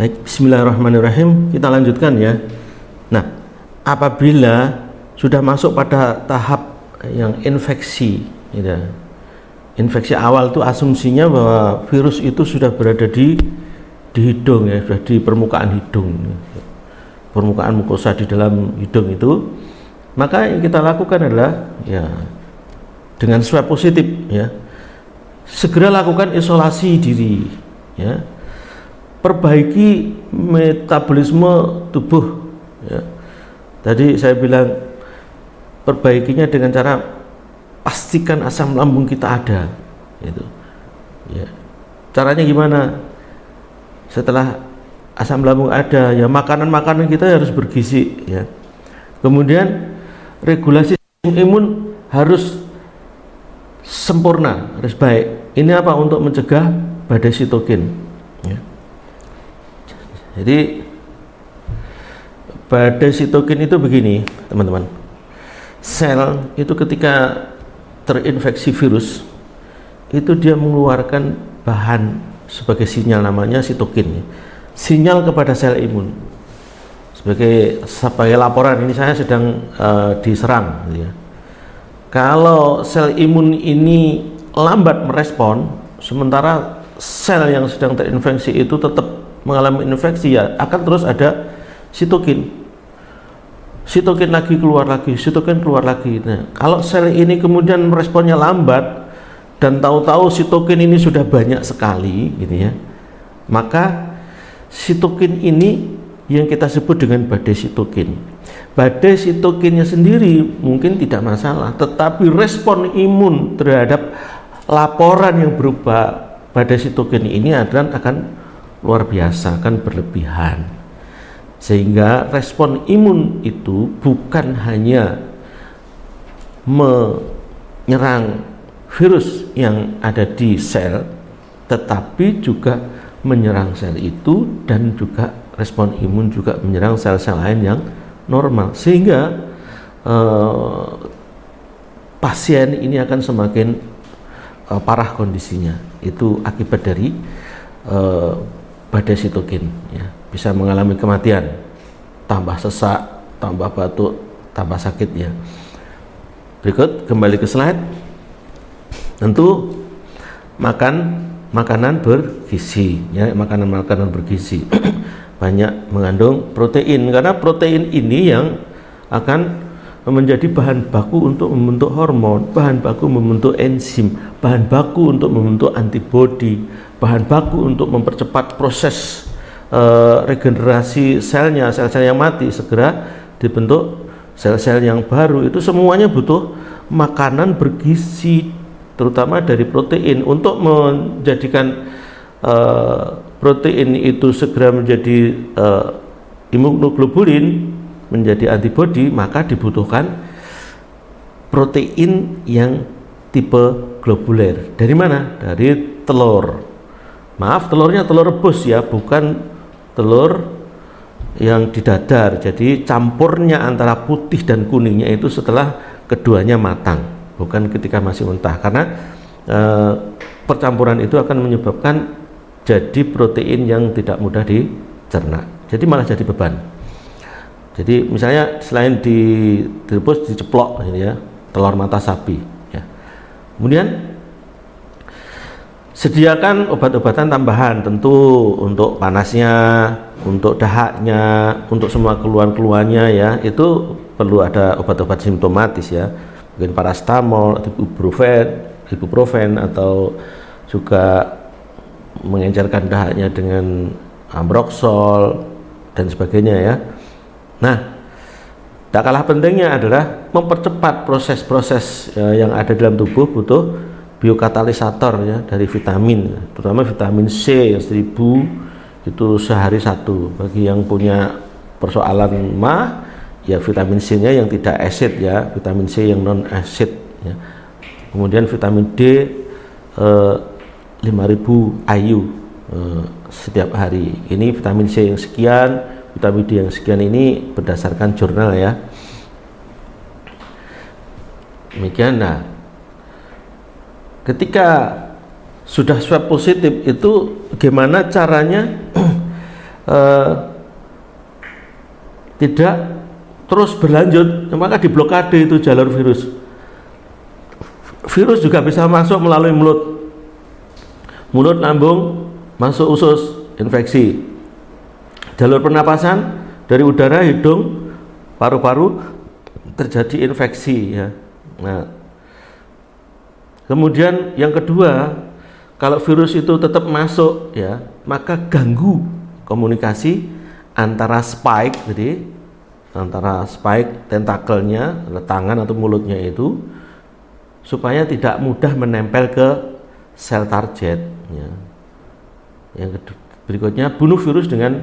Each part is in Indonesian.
Baik, bismillahirrahmanirrahim. Kita lanjutkan ya. Nah, apabila sudah masuk pada tahap yang infeksi, gitu. Infeksi awal itu asumsinya bahwa virus itu sudah berada di hidung ya, sudah di permukaan hidung, permukaan mukosa di dalam hidung itu. Maka yang kita lakukan adalah ya dengan swab positif ya, segera lakukan isolasi diri ya, perbaiki metabolisme tubuh ya. Tadi saya bilang perbaikinya dengan cara pastikan asam lambung kita ada gitu ya. Caranya gimana? Setelah asam lambung ada ya, makanan-makanan kita harus bergizi ya. Kemudian regulasi imun harus sempurna, harus baik. Ini apa? Untuk mencegah badai sitokin ya. Jadi badai sitokin itu begini teman-teman, sel itu ketika terinfeksi virus itu dia mengeluarkan bahan sebagai sinyal, namanya sitokin ya. Sinyal kepada sel imun sebagai laporan, ini saya sedang diserang gitu ya. Kalau sel imun ini lambat merespon, sementara sel yang sedang terinfeksi itu tetap mengalami infeksi, ya akan terus ada sitokin lagi keluar lagi, sitokin keluar lagi. Nah, kalau sel ini kemudian meresponnya lambat dan tahu-tahu sitokin ini sudah banyak sekali gitu ya, maka sitokin ini yang kita sebut dengan badai sitokin. Badai sitokinnya sendiri mungkin tidak masalah, tetapi respon imun terhadap laporan yang berupa badai sitokin ini akan luar biasa, akan berlebihan, sehingga respon imun itu bukan hanya menyerang virus yang ada di sel, tetapi juga menyerang sel itu, dan juga respon imun juga menyerang sel-sel lain yang normal, sehingga pasien ini akan semakin parah kondisinya. Itu akibat dari badai sitokin ya, bisa mengalami kematian, tambah sesak, tambah batuk, tambah sakit ya. Berikut kembali ke slide. Tentu makanan bergizi ya, makanan bergizi banyak mengandung protein, karena protein ini yang akan menjadi bahan baku untuk membentuk hormon, bahan baku membentuk enzim, bahan baku untuk membentuk antibodi, bahan baku untuk mempercepat proses regenerasi selnya, sel-sel yang mati segera dibentuk sel-sel yang baru. Itu semuanya butuh makanan bergizi, terutama dari protein. Untuk menjadikan protein itu segera menjadi imunoglobulin, menjadi antibodi, maka dibutuhkan protein yang tipe globuler. Dari mana? Dari telur. Maaf, telurnya telur rebus ya, bukan telur yang didadar. Jadi campurnya antara putih dan kuningnya itu setelah keduanya matang, bukan ketika masih mentah, karena percampuran itu akan menyebabkan jadi protein yang tidak mudah dicerna, jadi malah jadi beban. Jadi misalnya selain direbus, diceplok gitu ya, telur mata sapi ya. Kemudian sediakan obat-obatan tambahan, tentu untuk panasnya, untuk dahaknya, untuk semua keluhan-keluhannya ya. Itu perlu ada obat-obat simptomatis ya, mungkin parastamol, ibuprofen, atau juga mengencerkan dahaknya dengan ambroxol dan sebagainya ya. Nah, tak kalah pentingnya adalah mempercepat proses-proses yang ada dalam tubuh, butuh biokatalisator ya, dari vitamin, terutama vitamin C yang 1000 itu sehari 1. Bagi yang punya persoalan mah ya, vitamin C nya yang tidak asid ya, vitamin C yang non asid ya. Kemudian vitamin D 5000 IU setiap hari. Ini vitamin C yang sekian, vitamin D yang sekian, ini berdasarkan jurnal ya. Demikian. Nah, ketika sudah swab positif itu gimana caranya eh, tidak terus berlanjut, maka diblokade itu jalur virus. Virus juga bisa masuk melalui mulut, lambung, masuk usus, infeksi. Jalur pernapasan dari udara, hidung, paru-paru terjadi infeksi ya. Nah, kemudian yang kedua, kalau virus itu tetap masuk ya, maka ganggu komunikasi antara spike, jadi antara spike tentakelnya, tangan atau mulutnya itu, supaya tidak mudah menempel ke sel target ya. Yang berikutnya, bunuh virus dengan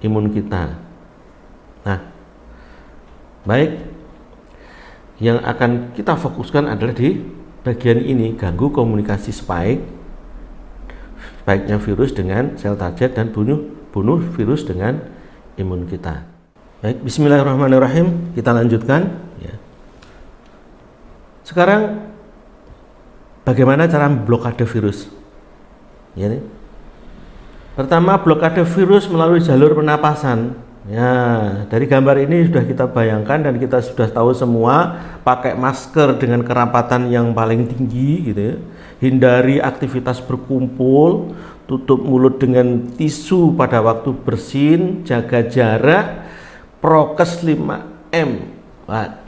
imun kita. Nah, baik, yang akan kita fokuskan adalah di bagian ini, ganggu komunikasi spike-nya virus dengan sel target dan bunuh virus dengan imun kita. Baik, bismillahirrahmanirrahim, kita lanjutkan ya. Sekarang bagaimana cara memblokade virus? Ya, nih. Pertama, blokade virus melalui jalur pernapasan. Ya, dari gambar ini sudah kita bayangkan dan kita sudah tahu semua, pakai masker dengan kerapatan yang paling tinggi gitu ya. Hindari aktivitas berkumpul, tutup mulut dengan tisu pada waktu bersin, jaga jarak, prokes 5M. Nah,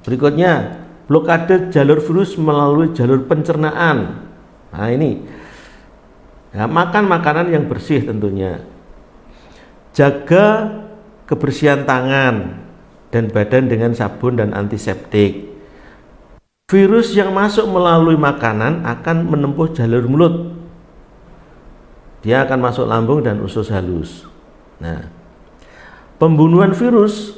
berikutnya, blokade jalur virus melalui jalur pencernaan. Nah, ini ya, makan makanan yang bersih tentunya. Jaga kebersihan tangan dan badan dengan sabun dan antiseptik. Virus yang masuk melalui makanan akan menempuh jalur mulut. Dia akan masuk lambung dan usus halus. Nah, pembunuhan virus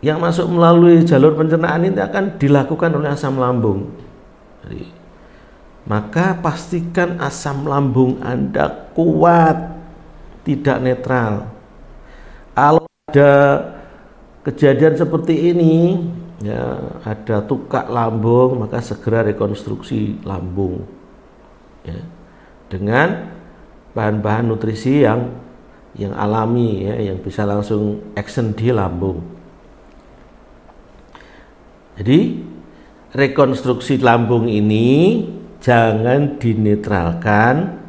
yang masuk melalui jalur pencernaan ini akan dilakukan oleh asam lambung. Jadi, maka pastikan asam lambung Anda kuat, tidak netral. Kalau ada kejadian seperti ini, ya, ada tukak lambung, maka segera rekonstruksi lambung ya, dengan bahan-bahan nutrisi yang alami ya, yang bisa langsung action di lambung. Jadi rekonstruksi lambung ini jangan dinetralkan,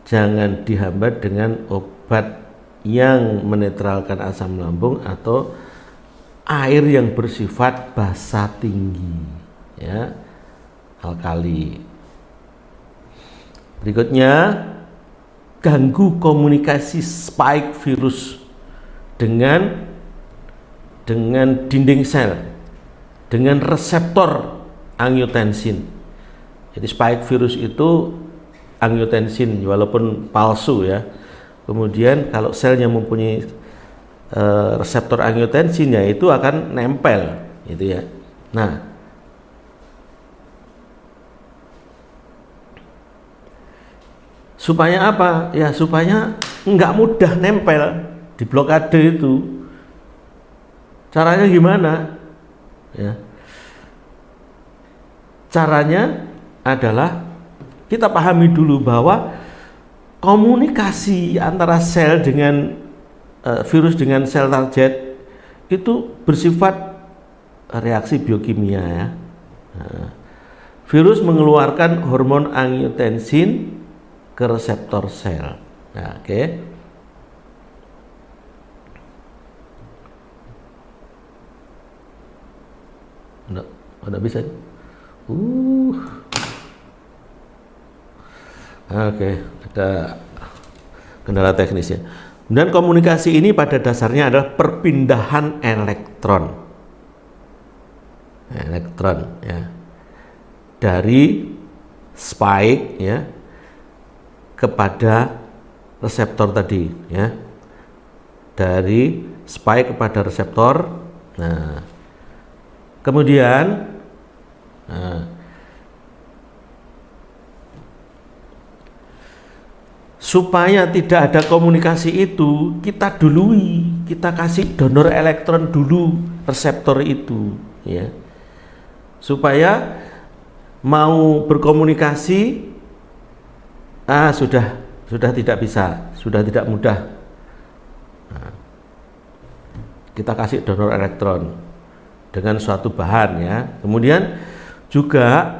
jangan dihambat dengan obat yang menetralkan asam lambung atau air yang bersifat basa tinggi ya, alkali. Berikutnya, ganggu komunikasi spike virus dengan dinding sel, dengan reseptor angiotensin. Jadi spike virus itu angiotensin walaupun palsu ya. Kemudian kalau selnya mempunyai reseptor angiotensin, ya itu akan nempel gitu ya. Nah, supaya apa? Ya supaya nggak mudah nempel, di blokade itu. Caranya gimana? Ya. Caranya adalah kita pahami dulu bahwa komunikasi antara sel dengan virus dengan sel target itu bersifat reaksi biokimia ya. Nah, virus mengeluarkan hormon angiotensin ke reseptor sel. Nah, oke. Udah bisa. Oke, ada kendala teknis ya. Dan komunikasi ini pada dasarnya adalah perpindahan elektron ya, dari spike ya kepada reseptor tadi ya, dari spike kepada reseptor. Nah, kemudian supaya tidak ada komunikasi itu, kita dului, kita kasih donor elektron dulu reseptor itu ya, supaya mau berkomunikasi sudah tidak bisa, sudah tidak mudah. Nah, kita kasih donor elektron dengan suatu bahan ya. Kemudian juga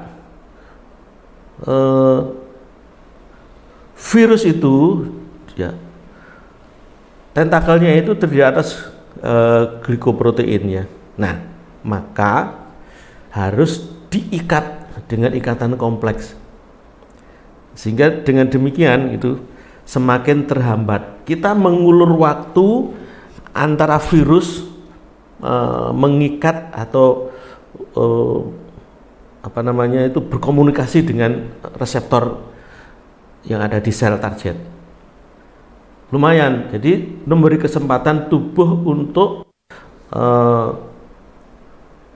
virus itu ya, tentakelnya itu terdiri atas glikoproteinnya. Nah, maka harus diikat dengan ikatan kompleks, sehingga dengan demikian itu semakin terhambat. Kita mengulur waktu antara virus mengikat atau berkomunikasi dengan reseptor yang ada di sel target. Lumayan, jadi memberi kesempatan tubuh untuk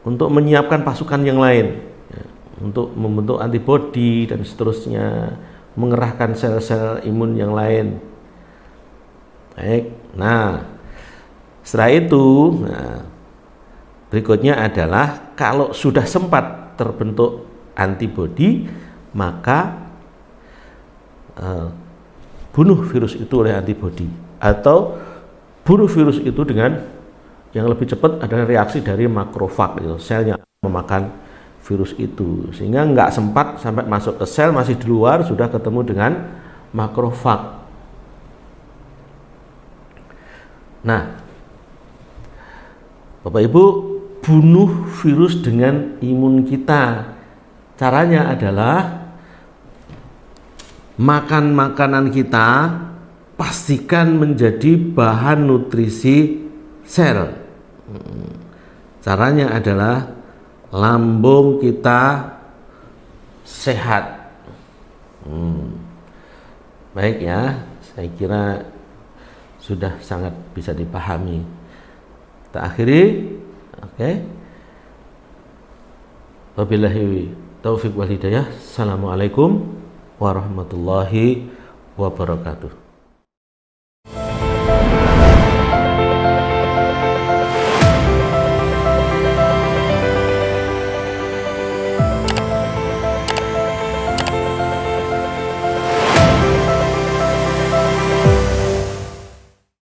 menyiapkan pasukan yang lain, ya, untuk membentuk antibodi dan seterusnya, mengerahkan sel-sel imun yang lain. Baik, nah setelah itu, berikutnya adalah kalau sudah sempat terbentuk antibodi, maka bunuh virus itu oleh antibodi, atau bunuh virus itu dengan yang lebih cepat adalah reaksi dari makrofag, gitu, selnya memakan virus itu, sehingga nggak sempat sampai masuk ke sel, masih di luar sudah ketemu dengan makrofag. Nah, Bapak Ibu, bunuh virus dengan imun kita. Caranya adalah makan makanan kita pastikan menjadi bahan nutrisi sel. Caranya adalah lambung kita sehat. Baik ya, saya kira sudah sangat bisa dipahami. Kita akhiri, oke. Wabillahi taufiq wal hidayah. Assalamualaikum warahmatullahi wabarakatuh.